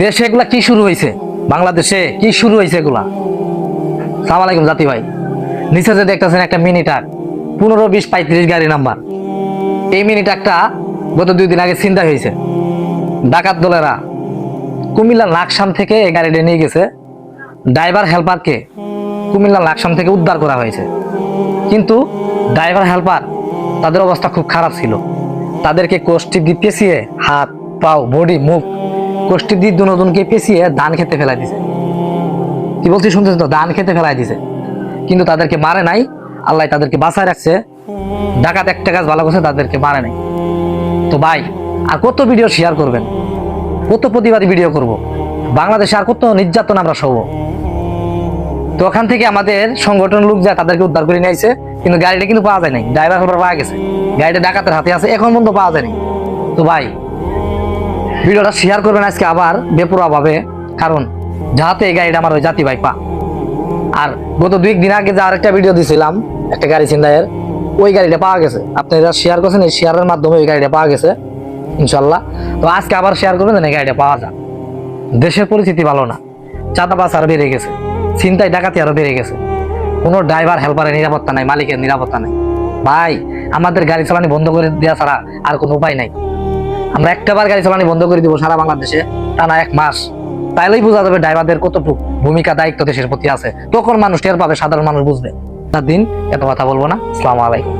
দেশে এগুলা কি শুরু হয়েছে? বাংলাদেশে কি শুরু হয়েছে এগুলা? সালাম আলাইকুম জাতি ভাই। নিচে যে দেখতেছেন একটা মিনি ট্রাক, 15-20-35 গাড়ি নাম্বার। এই মিনি ট্রাকটা গত 2 দিন আগে ছিনতাই হয়েছে। ডাকাত দলেরা কুমিল্লার লাকসাম থেকে এই গাড়িটা নিয়ে গেছে। ড্রাইভার হেল্পারকে কুমিল্লার লাকসাম থেকে উদ্ধার করা হয়েছে, কিন্তু ড্রাইভার হেল্পার তাদের অবস্থা খুব খারাপ ছিল। তাদেরকে কোষ্ঠী দিয়ে পেঁচিয়ে হাত পাও বডি মুখ কোষ্ঠী দিয়ে দুজনকে পেঁচিয়ে ধান খেতে ফেলাই দিছে। কি বলছি শুনতেছেন তো? ধান খেতে ফেলাই দিছে, কিন্তু তাদেরকে মারে নাই। আল্লাহ তাদেরকে বাঁচায় রাখছে। ডাকাত একটা কাজ ভালো করছে, তাদেরকে মারে নাই। তো ভাই, আর কত ভিডিও শেয়ার করবেন? কত প্রতিবাদী ভিডিও করব? বাংলাদেশে আর কত নির্যাতন আমরা সব। তো ওখান থেকে আমাদের সংগঠন লোক যায়, তাদেরকে উদ্ধার করে নিয়ে আসছে, কিন্তু গাড়িটা কিন্তু পাওয়া যায় নাই। ড্রাইভার হেল্পার পাওয়া গেছে, গাড়িটা ডাকাতের হাতে আছে, এখন পর্যন্ত পাওয়া যায়নি। তো ভাই, ভিডিওটা শেয়ার করবেন আজকে আবার বেপরোয়া ভাবে, কারণ যাতে এই গাড়িটা আমার ওই জাতি ভাই পা। আর গত 2 দিন আগে যে আরেকটা ভিডিও দিয়েছিলাম একটা গাড়ি ছিনতাইয়ের, ওই গাড়িটা পাওয়া গেছে। আপনারা শেয়ার করছেন, এই শেয়ারের মাধ্যমে ওই গাড়িটা পাওয়া গেছে ইনশাল্লাহ। তো আজকে আবার শেয়ার করবেন, এই গাড়িটা পাওয়া যায়। দেশের পরিস্থিতি ভালো না, চাঁদাবাজ আরো বেড়ে গেছে, ছিনতাই ডাকাতি আরো বেড়ে গেছে। কোনো ড্রাইভার হেল্পারের নিরাপত্তা নাই, মালিকের নিরাপত্তা নাই। ভাই, আমাদের গাড়ি চালানি বন্ধ করে দেওয়া ছাড়া আর কোনো উপায় নাই। আমরা একটাবার গাড়ি চালানি বন্ধ করে দিব সারা বাংলাদেশে, টানা 1 মাস, তাইলেই বোঝা যাবে ড্রাইভারদের কতটুকু ভূমিকা দায়িত্ব দেশের প্রতি আছে। তখন মানুষ টের পাবে, সাধারণ মানুষ বুঝবে। তার দিন এত কথা বলবো না। আসসালামু আলাইকুম।